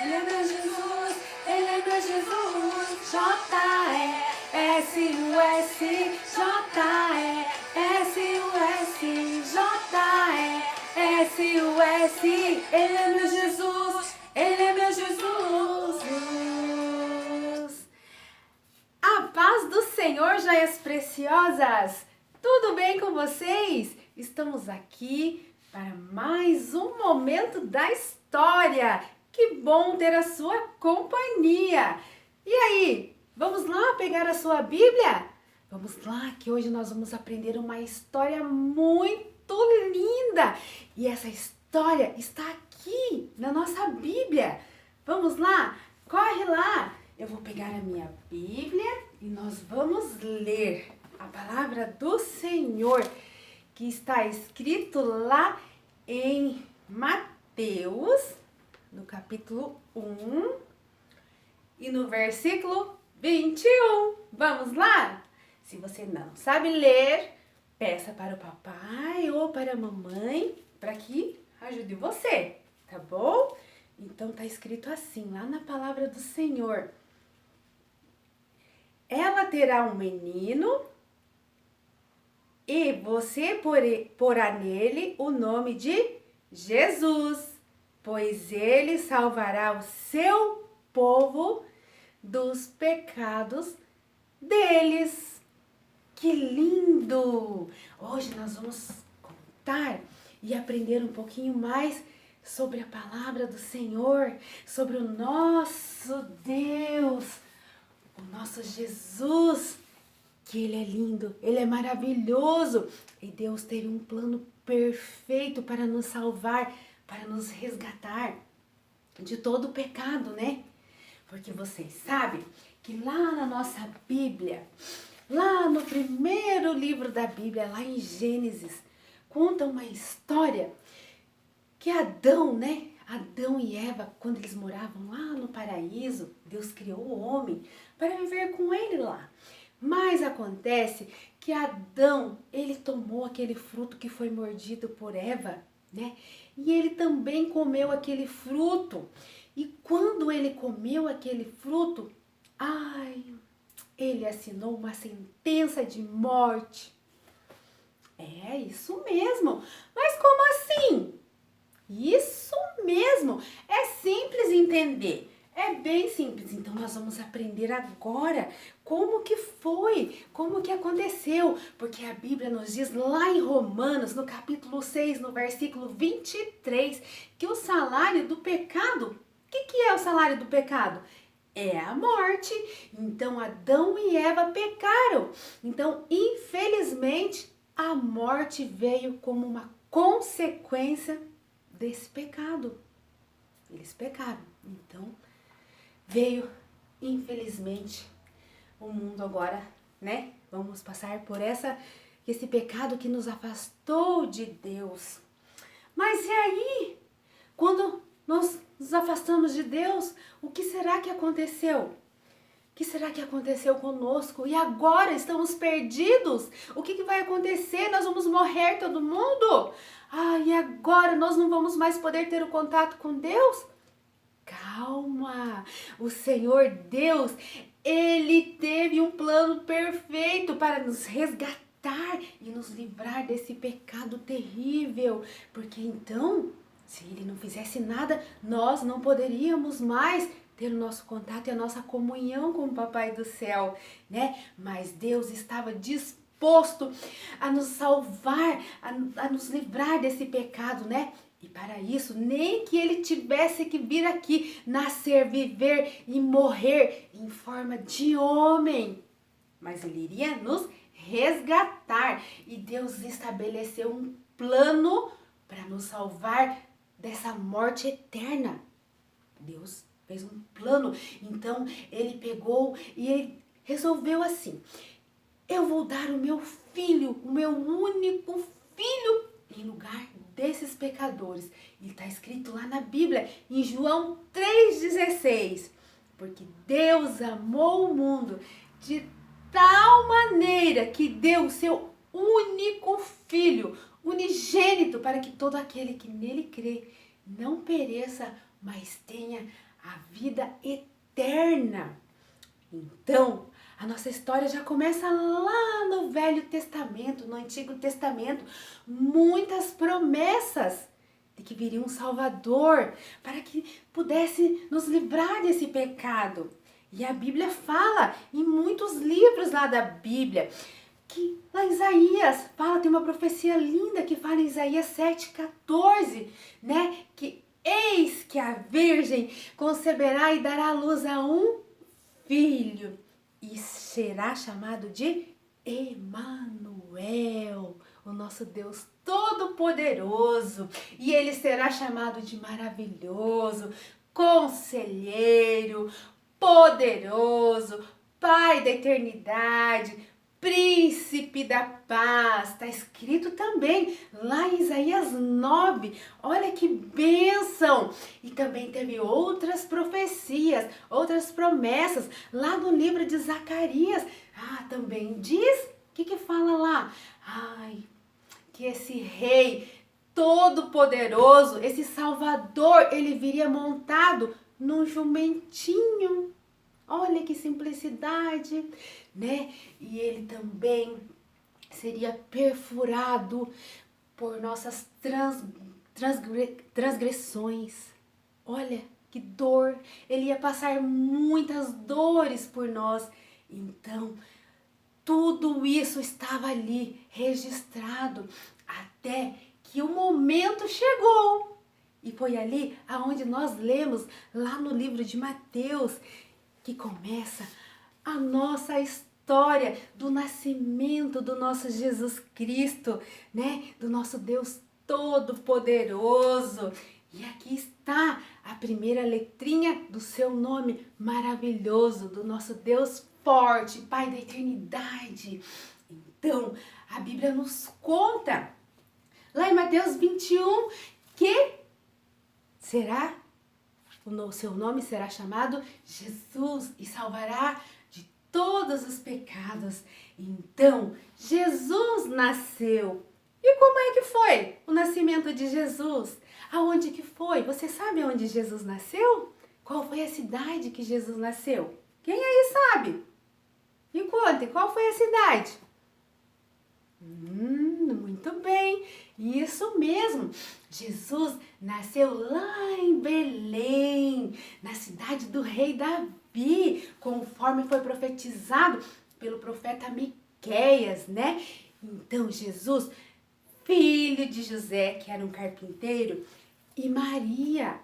Ele é meu Jesus, ele é meu Jesus. J-E-S-U-S, J-E-S-U-S, J-E-S-U-S. Ele é meu Jesus, ele é meu Jesus. A paz do Senhor, joias preciosas! Tudo bem com vocês? Estamos aqui para mais um momento da história. Que bom ter a sua companhia! E aí, vamos lá pegar a sua Bíblia? Vamos lá, que hoje nós vamos aprender uma história muito linda. E essa história está aqui na nossa Bíblia. Vamos lá? Corre lá! Eu vou pegar a minha Bíblia e nós vamos ler a palavra do Senhor, que está escrito lá em Mateus, no capítulo 1 e no versículo 21. Vamos lá? Se você não sabe ler, peça para o papai ou para a mamãe para que ajude você, tá bom? Então tá escrito assim, lá na palavra do Senhor. Ela terá um menino e você porá nele o nome de Jesus, pois ele salvará o seu povo dos pecados deles. Que lindo! Hoje nós vamos contar e aprender um pouquinho mais sobre a palavra do Senhor, sobre o nosso Deus, o nosso Jesus, que Ele é lindo, Ele é maravilhoso. E Deus teve um plano perfeito para nos salvar, para nos resgatar de todo o pecado, né? Porque vocês sabem que lá na nossa Bíblia, lá no primeiro livro da Bíblia, lá em Gênesis, conta uma história que Adão, né? Adão e Eva, quando eles moravam lá no paraíso, Deus criou o homem para viver com ele lá. Mas acontece que Adão, ele tomou aquele fruto que foi mordido por Eva, né? E ele também comeu aquele fruto. E quando ele comeu aquele fruto, ele assinou uma sentença de morte. É isso mesmo. Mas como assim? Isso mesmo, é simples entender, é bem simples. Então nós vamos aprender agora como que foi, como que aconteceu, porque a Bíblia nos diz lá em Romanos, no capítulo 6, no versículo 23, que o salário do pecado, o que é o salário do pecado? É a morte. Então Adão e Eva pecaram, então infelizmente a morte veio como uma consequência desse pecado. Eles pecaram. Então, veio, infelizmente, o mundo agora, né? Vamos passar por esse pecado que nos afastou de Deus. Mas e aí? Quando nós nos afastamos de Deus, o que será que aconteceu? O que será que aconteceu conosco? E agora estamos perdidos? O que vai acontecer? Nós vamos morrer todo mundo? E agora nós não vamos mais poder ter o contato com Deus? Calma! O Senhor Deus, Ele teve um plano perfeito para nos resgatar e nos livrar desse pecado terrível. Porque então, se Ele não fizesse nada, nós não poderíamos mais ter o nosso contato e a nossa comunhão com o Papai do Céu, né? Mas Deus estava disposto a nos salvar, a nos livrar desse pecado, né? E para isso, nem que Ele tivesse que vir aqui, nascer, viver e morrer em forma de homem, mas Ele iria nos resgatar. E Deus estabeleceu um plano para nos salvar dessa morte eterna. Deus fez um plano, então Ele pegou e Ele resolveu assim: eu vou dar o meu filho, o meu único filho, em lugar desses pecadores. E está escrito lá na Bíblia, em João 3,16. Porque Deus amou o mundo de tal maneira que deu o seu único filho, unigênito, para que todo aquele que nele crê não pereça, mas tenha a vida eterna. Então, a nossa história já começa lá no Velho Testamento, no Antigo Testamento. Muitas promessas de que viria um Salvador para que pudesse nos livrar desse pecado. E a Bíblia fala em muitos livros lá da Bíblia, que lá em Isaías fala, tem uma profecia linda que fala em Isaías 7,14, né? Que eis que a Virgem conceberá e dará à luz a um filho e será chamado de Emanuel, o nosso Deus Todo-Poderoso. E ele será chamado de maravilhoso, conselheiro, poderoso, Pai da eternidade, Príncipe da paz. Está escrito também lá em Isaías 9. Olha que bênção! E também teve outras profecias, outras promessas lá no livro de Zacarias. Também diz, o que fala lá? Que esse rei todo-poderoso, esse Salvador, ele viria montado num jumentinho. Olha que simplicidade, né? E ele também seria perfurado por nossas transgressões. Olha que dor, ele ia passar muitas dores por nós. Então, tudo isso estava ali registrado até que o momento chegou. E foi ali aonde nós lemos, lá no livro de Mateus, que começa a nossa história do nascimento do nosso Jesus Cristo, né? Do nosso Deus Todo-Poderoso. E aqui está a primeira letrinha do seu nome maravilhoso, do nosso Deus forte, Pai da eternidade. Então, a Bíblia nos conta, lá em Mateus 21, que o seu nome será chamado Jesus e salvará de todos os pecados. Então, Jesus nasceu. E como é que foi o nascimento de Jesus? Aonde que foi? Você sabe onde Jesus nasceu? Qual foi a cidade que Jesus nasceu? Quem aí sabe? Me conte, qual foi a cidade? Muito bem, isso mesmo. Jesus nasceu lá em Belém, na cidade do rei Davi, conforme foi profetizado pelo profeta Miqueias, né? Então, Jesus, filho de José, que era um carpinteiro, e Maria.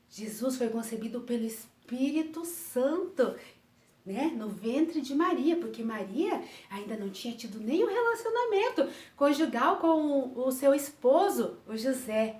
Jesus foi concebido pelo Espírito Santo, né, no ventre de Maria, porque Maria ainda não tinha tido nenhum relacionamento conjugal com o seu esposo, o José.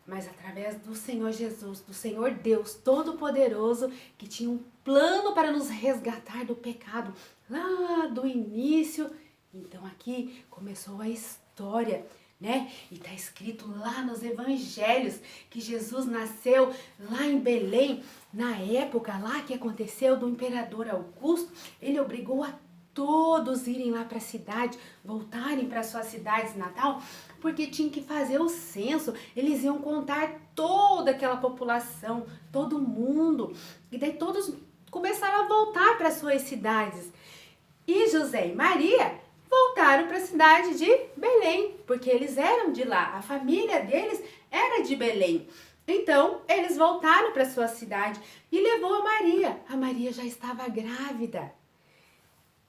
Mas através do Senhor Jesus, do Senhor Deus Todo-Poderoso, que tinha um plano para nos resgatar do pecado lá do início. Então aqui começou a história, né? E está escrito lá nos evangelhos que Jesus nasceu lá em Belém, na época lá que aconteceu do imperador Augusto. Ele obrigou a todos irem lá para a cidade, voltarem para suas cidades natal, porque tinha que fazer o censo. Eles iam contar toda aquela população, todo mundo, e daí todos começaram a voltar para suas cidades. E José e Maria voltaram para a cidade de Belém, porque eles eram de lá, a família deles era de Belém. Então, eles voltaram para sua cidade e levou a Maria. A Maria já estava grávida.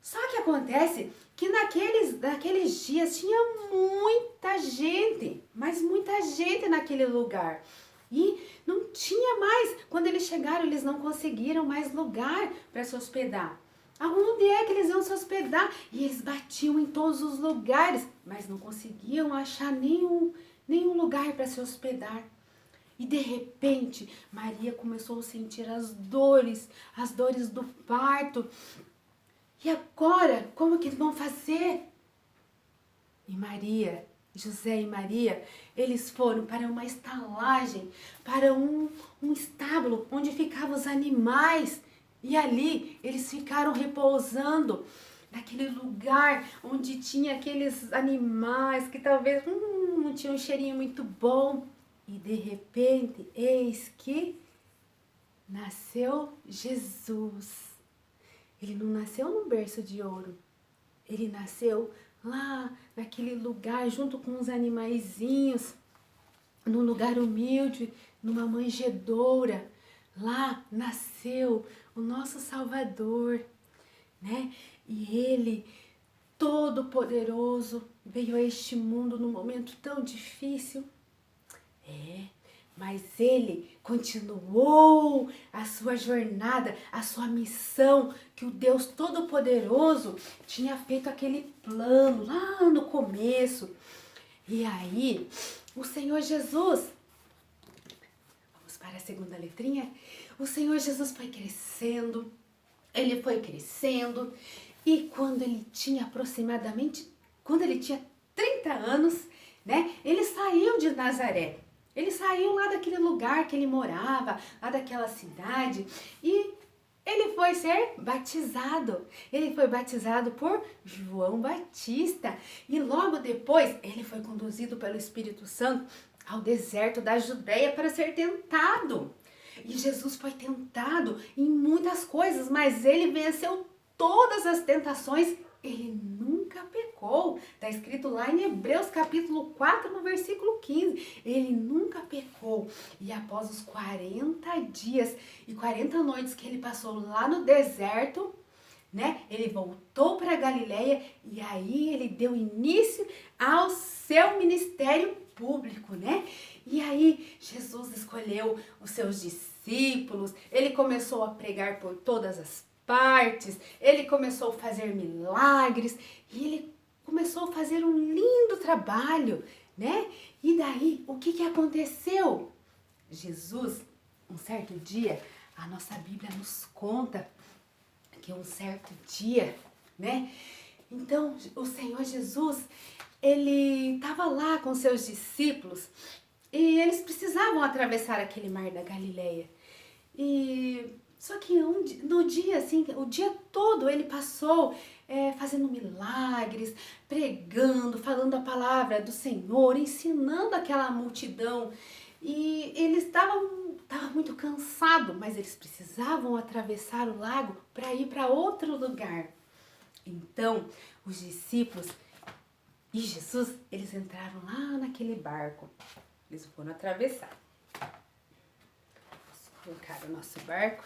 Só que acontece que naqueles dias tinha muita gente, mas muita gente naquele lugar. E não tinha mais, quando eles chegaram, eles não conseguiram mais lugar para se hospedar. Aonde é que eles iam se hospedar? E eles batiam em todos os lugares, mas não conseguiam achar nenhum lugar para se hospedar. E de repente, Maria começou a sentir as dores do parto. E agora, como que vão fazer? E José e Maria, eles foram para uma estalagem, para um estábulo onde ficavam os animais. E ali eles ficaram repousando naquele lugar onde tinha aqueles animais que talvez não tinham um cheirinho muito bom. E de repente, eis que nasceu Jesus. Ele não nasceu num berço de ouro. Ele nasceu lá naquele lugar junto com os animaizinhos, num lugar humilde, numa manjedoura. Lá nasceu o nosso Salvador, né? E ele, todo poderoso, veio a este mundo num momento tão difícil. Mas ele continuou a sua jornada, a sua missão, que o Deus Todo-Poderoso tinha feito aquele plano lá no começo. E aí, o Senhor Jesus, vamos para a segunda letrinha, o Senhor Jesus foi crescendo, e quando ele tinha 30 anos, né, ele saiu de Nazaré. Ele saiu lá daquele lugar que ele morava, lá daquela cidade, e ele foi ser batizado. Ele foi batizado por João Batista. E logo depois, ele foi conduzido pelo Espírito Santo ao deserto da Judéia para ser tentado. E Jesus foi tentado em muitas coisas, mas ele venceu todas as tentações. Ele nunca pecou. Está escrito lá em Hebreus capítulo 4, no versículo 15. Ele nunca pecou. E após os 40 dias e 40 noites que ele passou lá no deserto, né? Ele voltou para Galileia e aí ele deu início ao seu ministério público, né? E aí Jesus escolheu os seus discípulos, ele começou a pregar por todas as partes, ele começou a fazer milagres e ele começou a fazer um lindo trabalho, né? E daí, o que aconteceu? Jesus, um certo dia, a nossa Bíblia nos conta que um certo dia, né? Então, o Senhor Jesus, ele estava lá com seus discípulos e eles precisavam atravessar aquele mar da Galileia. Só que no dia, assim, o dia todo ele passou fazendo milagres, pregando, falando a palavra do Senhor, ensinando aquela multidão. E eles estavam muito cansados, mas eles precisavam atravessar o lago para ir para outro lugar. Então, os discípulos e Jesus, eles entraram lá naquele barco. Eles foram atravessar. Vamos colocar o nosso barco.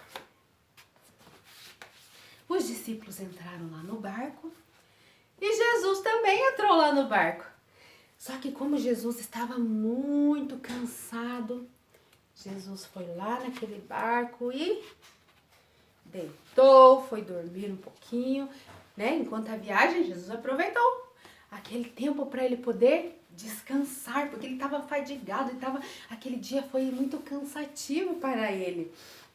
Os discípulos entraram lá no barco e Jesus também entrou lá no barco. Só que como Jesus estava muito cansado, Jesus foi lá naquele barco e deitou, foi dormir um pouquinho, né? Enquanto a viagem, Jesus aproveitou aquele tempo para ele poder descansar, porque ele estava fadigado, aquele dia foi muito cansativo para ele.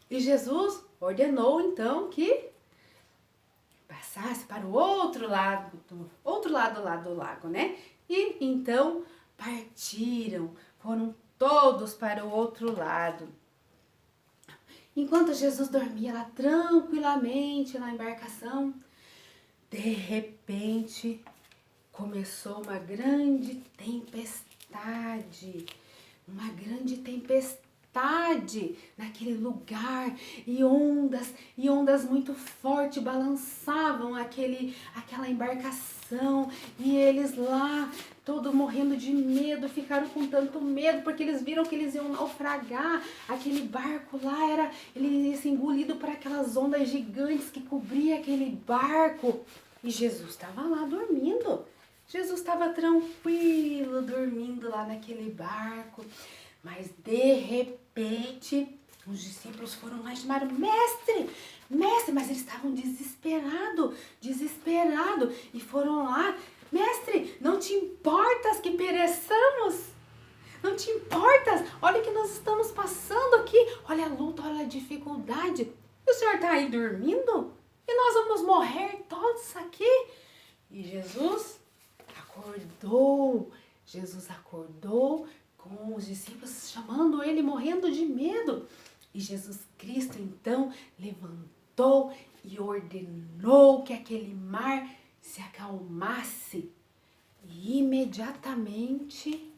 E Jesus ordenou então que passasse para o outro lado lá do lago, né? E então partiram, foram todos para o outro lado. Enquanto Jesus dormia lá tranquilamente na embarcação, de repente começou uma grande tempestade naquele lugar e ondas muito fortes balançavam aquela embarcação e eles lá, todo morrendo de medo, ficaram com tanto medo porque eles viram que eles iam naufragar. Aquele barco lá ele ia ser engolido por aquelas ondas gigantes que cobriam aquele barco e Jesus estava lá dormindo. Jesus estava tranquilo, dormindo lá naquele barco. Mas de repente, os discípulos foram lá e chamaram: mestre, mas eles estavam desesperados, e foram lá: mestre, não te importas que pereçamos? Não te importas? Olha o que nós estamos passando aqui, olha a luta, olha a dificuldade, e o senhor está aí dormindo? E nós vamos morrer todos aqui? E Jesus acordou com os discípulos chamando ele, morrendo de medo. E Jesus Cristo então levantou e ordenou que aquele mar se acalmasse. E imediatamente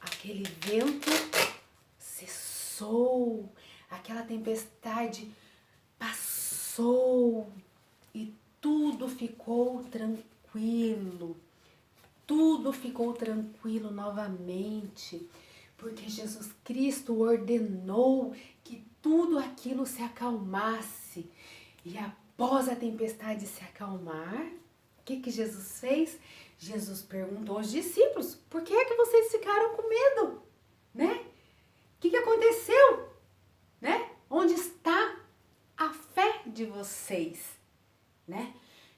aquele vento cessou, aquela tempestade passou e tudo ficou tranquilo. Tudo ficou tranquilo novamente, porque Jesus Cristo ordenou que tudo aquilo se acalmasse. E após a tempestade se acalmar, o que Jesus fez? Jesus perguntou aos discípulos: por que é que vocês ficaram com medo? Né? O que aconteceu? Né? Onde está a fé de vocês? Né?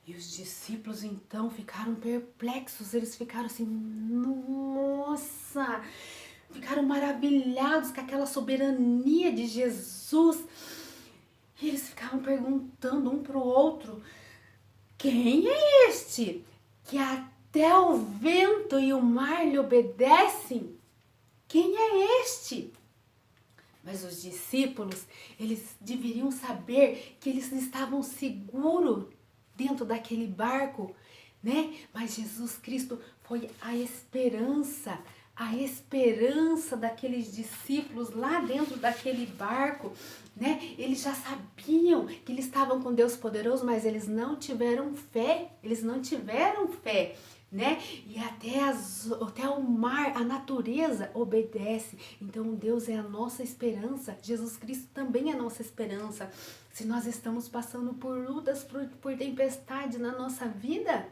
E os discípulos então ficaram perplexos, eles ficaram assim, nossa, ficaram maravilhados com aquela soberania de Jesus. E eles ficavam perguntando um para o outro: quem é este que até o vento e o mar lhe obedecem? Quem é este? Mas os discípulos, eles deveriam saber que eles estavam seguros dentro daquele barco, né? Mas Jesus Cristo foi a esperança daqueles discípulos lá dentro daquele barco, né? Eles já sabiam que eles estavam com Deus poderoso, mas eles não tiveram fé, né? E até o mar, a natureza obedece. Então Deus é a nossa esperança. Jesus Cristo também é a nossa esperança. Se nós estamos passando por lutas, por tempestade na nossa vida,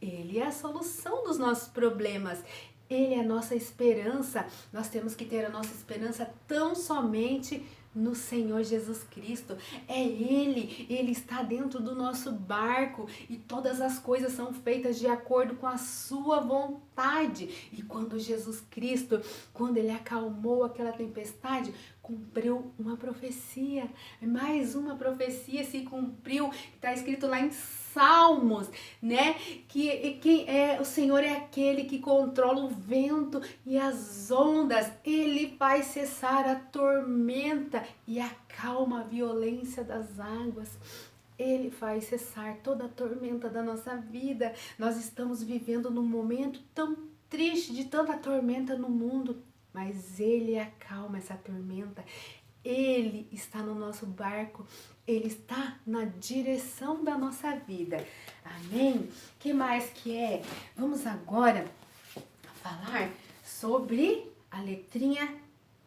Ele é a solução dos nossos problemas. Ele é a nossa esperança. Nós temos que ter a nossa esperança tão somente no Senhor Jesus Cristo. É Ele está dentro do nosso barco e todas as coisas são feitas de acordo com a sua vontade. E quando Jesus Cristo, quando Ele acalmou aquela tempestade, cumpriu uma profecia. Mais uma profecia se cumpriu. Está escrito lá em Salmos, né? O Senhor é aquele que controla o vento e as ondas. Ele faz cessar a tormenta e acalma a violência das águas. Ele faz cessar toda a tormenta da nossa vida. Nós estamos vivendo num momento tão triste, de tanta tormenta no mundo, mas Ele acalma essa tormenta. Ele está no nosso barco, Ele está na direção da nossa vida. Amém? Que mais que é? Vamos agora falar sobre a letrinha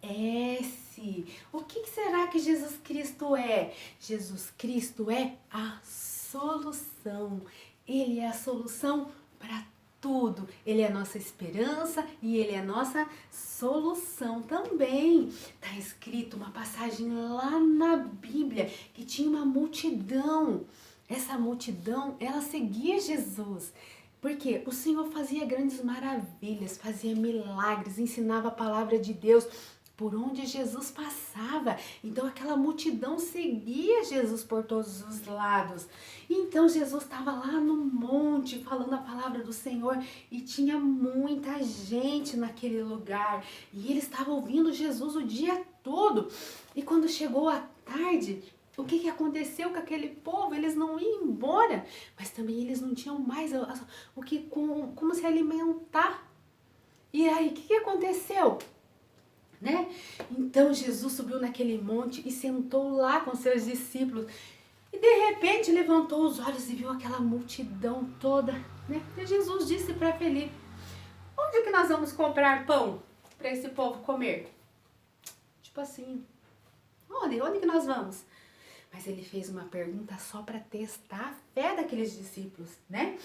S. O que será que Jesus Cristo é? Jesus Cristo é a solução. Ele é a solução para tudo. Ele é a nossa esperança e Ele é a nossa solução também. Está escrito uma passagem lá na Bíblia que tinha uma multidão. Essa multidão, ela seguia Jesus. Porque o Senhor fazia grandes maravilhas, fazia milagres, ensinava a palavra de Deus por onde Jesus passava. Então aquela multidão seguia Jesus por todos os lados. Então Jesus estava lá no monte falando a palavra do Senhor e tinha muita gente naquele lugar. E eles estavam ouvindo Jesus o dia todo. E quando chegou a tarde, o que aconteceu com aquele povo? Eles não iam embora, mas também eles não tinham mais como se alimentar. E aí, o que aconteceu? Né? Então Jesus subiu naquele monte e sentou lá com seus discípulos. E de repente levantou os olhos e viu aquela multidão toda, né? E Jesus disse para Felipe: onde que nós vamos comprar pão para esse povo comer? Tipo assim, onde que nós vamos? Mas ele fez uma pergunta só para testar a fé daqueles discípulos, né?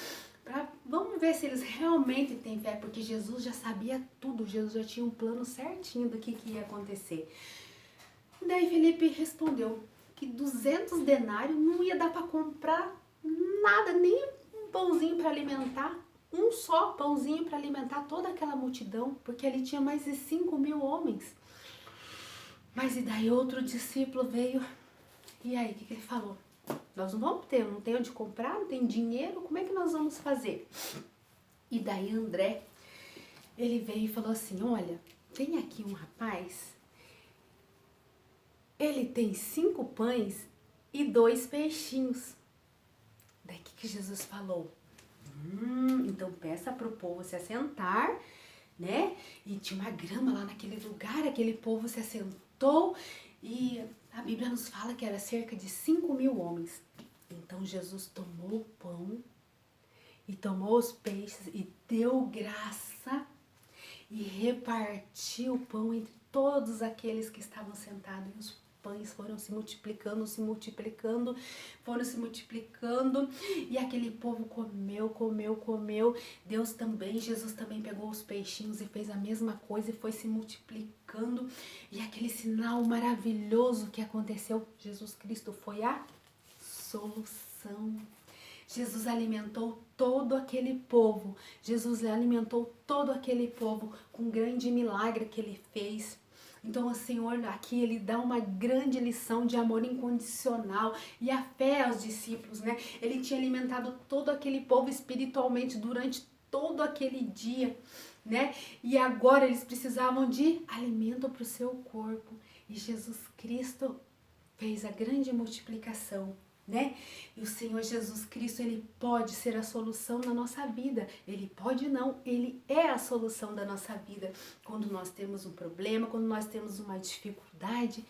Vamos ver se eles realmente têm fé, porque Jesus já sabia tudo, Jesus já tinha um plano certinho do que ia acontecer. E daí Felipe respondeu que 200 denários não ia dar para comprar nada, nem um pãozinho para alimentar, um só pãozinho para alimentar toda aquela multidão, porque ali tinha mais de 5.000 homens. Mas e daí outro discípulo veio, e aí o que ele falou? Nós não vamos ter, não tem onde comprar, não tem dinheiro, como é que nós vamos fazer? E daí André, ele veio e falou assim: olha, tem aqui um rapaz, ele tem 5 pães e 2 peixinhos. Daí o que Jesus falou? Então peça para o povo se assentar, né? E tinha uma grama lá naquele lugar, aquele povo se assentou e Bíblia nos fala que era cerca de 5.000 homens. Então Jesus tomou o pão e tomou os peixes e deu graça e repartiu o pão entre todos aqueles que estavam sentados. E os pães foram se multiplicando, foram se multiplicando. E aquele povo comeu. Jesus também pegou os peixinhos e fez a mesma coisa e foi se multiplicando. E aquele sinal maravilhoso que aconteceu, Jesus Cristo foi a solução. Jesus alimentou todo aquele povo. Jesus alimentou todo aquele povo com um grande milagre que ele fez. Então o Senhor aqui, ele dá uma grande lição de amor incondicional e a fé aos discípulos, né? Ele tinha alimentado todo aquele povo espiritualmente durante todo aquele dia, né? E agora eles precisavam de alimento para o seu corpo. E Jesus Cristo fez a grande multiplicação, né? E o Senhor Jesus Cristo, ele pode ser a solução na nossa vida. Ele pode não, ele é a solução da nossa vida. Quando nós temos um problema, quando nós temos uma dificuldade,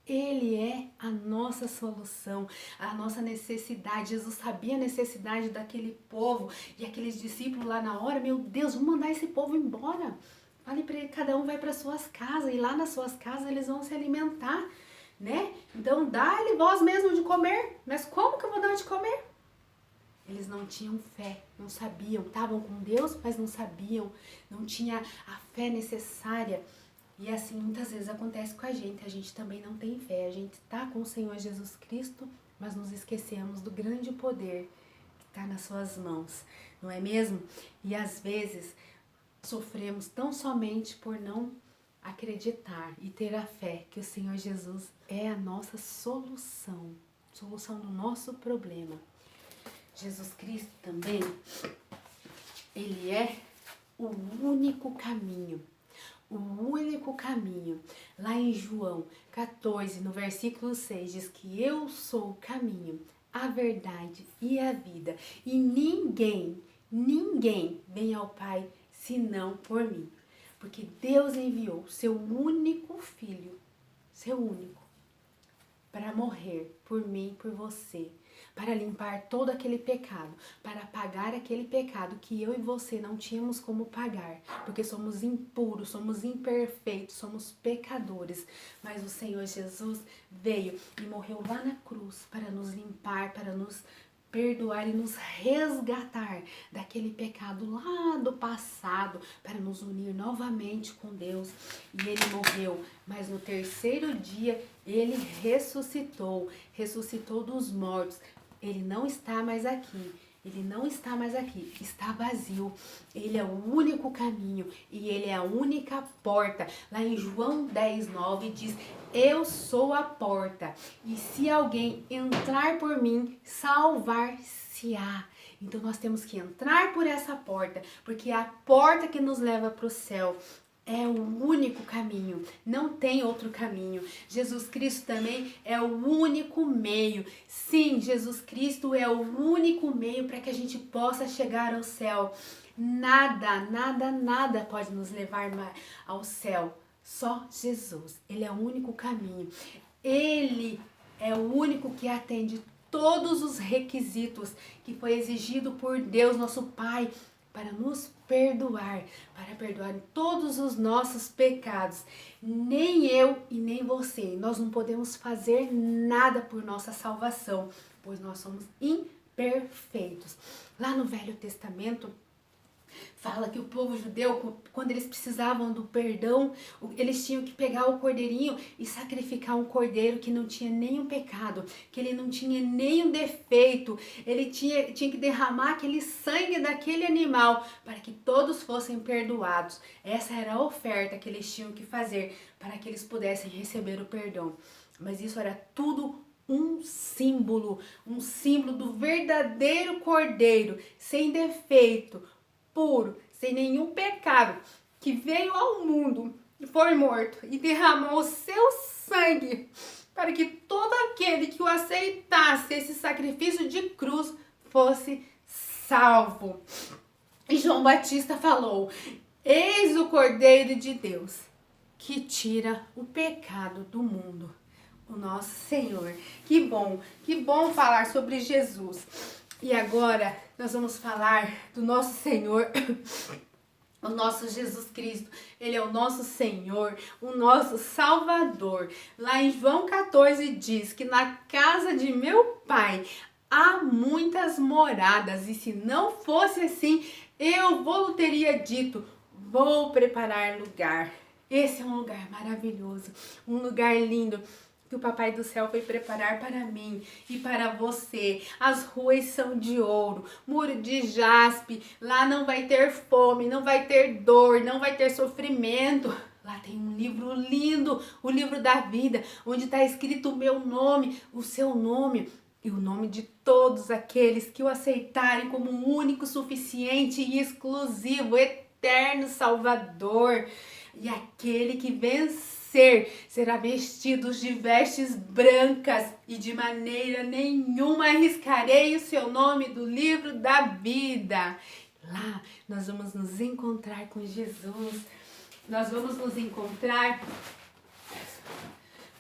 ele é a nossa solução, a nossa necessidade. Jesus sabia a necessidade daquele povo e aqueles discípulos lá na hora, meu Deus, vamos mandar esse povo embora. Fale para ele, cada um vai para suas casas e lá nas suas casas eles vão se alimentar, né? Então dá-lhe vós mesmo de comer. Mas como que eu vou dar de comer? Eles não tinham fé, não sabiam, estavam com Deus, mas não sabiam, não tinha a fé necessária. E assim muitas vezes acontece com a gente também não tem fé, a gente está com o Senhor Jesus Cristo, mas nos esquecemos do grande poder que está nas suas mãos, não é mesmo? E às vezes sofremos tão somente por não acreditar e ter a fé que o Senhor Jesus é a nossa solução do nosso problema. Jesus Cristo também, ele é o único caminho. O único caminho. Lá em João 14, no versículo 6, diz que eu sou o caminho, a verdade e a vida. E ninguém vem ao Pai senão por mim. Porque Deus enviou seu único filho, para morrer por mim, por você, para limpar todo aquele pecado, para pagar aquele pecado que eu e você não tínhamos como pagar, porque somos impuros, somos imperfeitos, somos pecadores. Mas o Senhor Jesus veio e morreu lá na cruz para nos limpar, para nos perdoar e nos resgatar daquele pecado lá do passado, para nos unir novamente com Deus. E ele morreu, mas no terceiro dia ele ressuscitou dos mortos. Ele não está mais aqui. Está vazio. Ele é o único caminho e ele é a única porta. Lá em João 10:9 diz: eu sou a porta, e se alguém entrar por mim, salvar-se-á. Então nós temos que entrar por essa porta, porque é a porta que nos leva para o céu. É o único caminho, não tem outro caminho. Jesus Cristo também é o único meio. Sim, Jesus Cristo é o único meio para que a gente possa chegar ao céu. Nada pode nos levar ao céu. Só Jesus, ele é o único caminho. Ele é o único que atende todos os requisitos que foi exigido por Deus, nosso Pai, para nos perdoar, para perdoar todos os nossos pecados. Nem eu e nem você, nós não podemos fazer nada por nossa salvação, pois nós somos imperfeitos. Lá no Velho Testamento, fala que o povo judeu, quando eles precisavam do perdão, eles tinham que pegar o cordeirinho e sacrificar um cordeiro que não tinha nenhum pecado, que ele não tinha nenhum defeito. Ele tinha que derramar aquele sangue daquele animal para que todos fossem perdoados. Essa era a oferta que eles tinham que fazer para que eles pudessem receber o perdão. Mas isso era tudo um símbolo do verdadeiro cordeiro, sem defeito, puro, sem nenhum pecado, que veio ao mundo e foi morto e derramou o seu sangue para que todo aquele que o aceitasse, esse sacrifício de cruz, fosse salvo. E João Batista falou: eis o Cordeiro de Deus que tira o pecado do mundo. o nosso Senhor. Que bom falar sobre Jesus. E agora nós vamos falar do nosso Senhor, o nosso Jesus Cristo. Ele é o nosso Senhor, o nosso Salvador. Lá em João 14 diz que na casa de meu Pai há muitas moradas, e se não fosse assim, eu vou teria dito, vou preparar lugar. Esse é um lugar maravilhoso, um lugar lindo, que o Papai do Céu foi preparar para mim e para você. As ruas são de ouro, muro de jaspe, lá não vai ter fome, não vai ter dor, não vai ter sofrimento. Lá tem um livro lindo, o livro da vida, onde está escrito o meu nome, o seu nome e o nome de todos aqueles que o aceitarem como um único, suficiente e exclusivo, eterno Salvador. E aquele que vencer será vestido de vestes brancas, e de maneira nenhuma arriscarei o seu nome do livro da vida. Lá nós vamos nos encontrar com Jesus. Nós vamos nos encontrar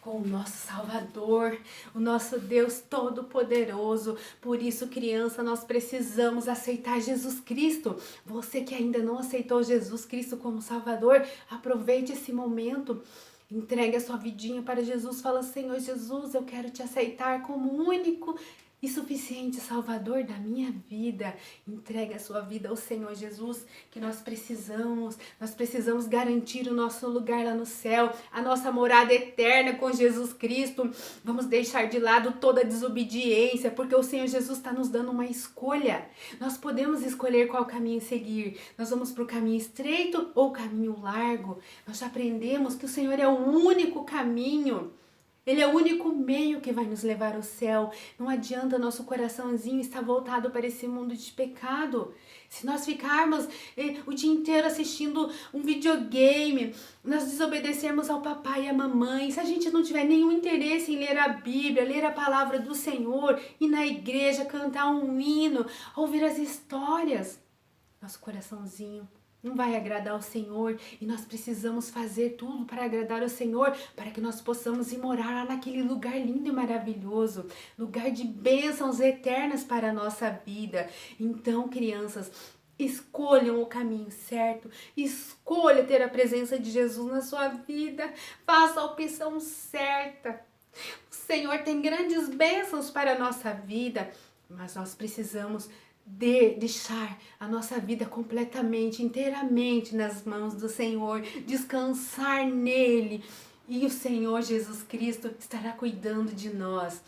com o nosso Salvador, o nosso Deus Todo-Poderoso. Por isso, criança, nós precisamos aceitar Jesus Cristo. Você que ainda não aceitou Jesus Cristo como Salvador, aproveite esse momento. Entregue a sua vidinha para Jesus. Fala: Senhor Jesus, eu quero te aceitar como único e suficiente Salvador da minha vida. Entregue a sua vida ao Senhor Jesus, que nós precisamos garantir o nosso lugar lá no céu, a nossa morada eterna com Jesus Cristo. Vamos deixar de lado toda a desobediência, porque o Senhor Jesus está nos dando uma escolha. Nós podemos escolher qual caminho seguir. Nós vamos para o caminho estreito ou o caminho largo. Nós já aprendemos que o Senhor é o único caminho. Ele é o único meio que vai nos levar ao céu. Não adianta nosso coraçãozinho estar voltado para esse mundo de pecado. Se nós ficarmos o dia inteiro assistindo um videogame, nós desobedecermos ao papai e à mamãe, se a gente não tiver nenhum interesse em ler a Bíblia, ler a palavra do Senhor, ir na igreja, cantar um hino, ouvir as histórias, nosso coraçãozinho não vai agradar ao Senhor, e nós precisamos fazer tudo para agradar ao Senhor, para que nós possamos ir morar lá naquele lugar lindo e maravilhoso, lugar de bênçãos eternas para a nossa vida. Então, crianças, escolham o caminho certo, escolha ter a presença de Jesus na sua vida, faça a opção certa. O Senhor tem grandes bênçãos para a nossa vida, mas nós precisamos deixar a nossa vida completamente, inteiramente nas mãos do Senhor, descansar nele, e o Senhor Jesus Cristo estará cuidando de nós.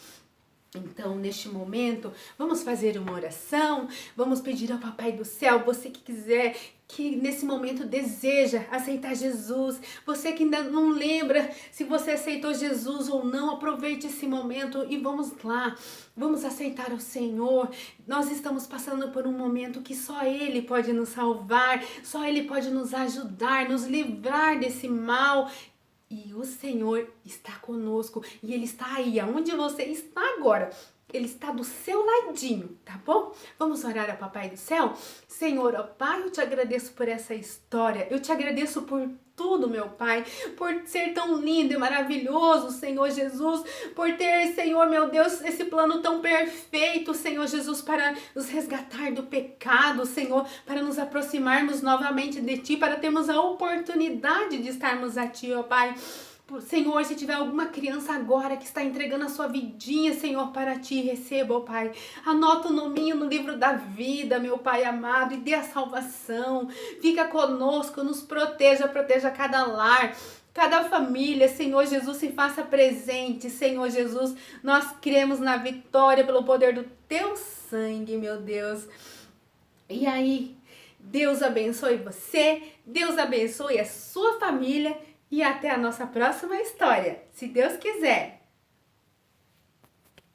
Então, neste momento, vamos fazer uma oração, vamos pedir ao Papai do Céu, você que quiser, que nesse momento deseja aceitar Jesus, você que ainda não lembra se você aceitou Jesus ou não, aproveite esse momento e vamos lá, vamos aceitar o Senhor. Nós estamos passando por um momento que só Ele pode nos salvar, só Ele pode nos ajudar, nos livrar desse mal. E o Senhor está conosco, e Ele está aí, aonde você está agora. Ele está do seu ladinho, tá bom? Vamos orar ao Papai do Céu? Senhor, ó Pai, eu te agradeço por essa história. Eu te agradeço por tudo, meu Pai, por ser tão lindo e maravilhoso, Senhor Jesus, por ter, Senhor, meu Deus, esse plano tão perfeito, Senhor Jesus, para nos resgatar do pecado, Senhor, para nos aproximarmos novamente de Ti, para termos a oportunidade de estarmos a Ti, ó Pai. Senhor, se tiver alguma criança agora que está entregando a sua vidinha, Senhor, para Ti, receba, ó Pai. Anota o nominho no livro da vida, meu Pai amado, e dê a salvação. Fica conosco, nos proteja cada lar, cada família. Senhor Jesus, se faça presente. Senhor Jesus, nós cremos na vitória pelo poder do Teu sangue, meu Deus. E aí, Deus abençoe você, Deus abençoe a sua família, e até a nossa próxima história, se Deus quiser.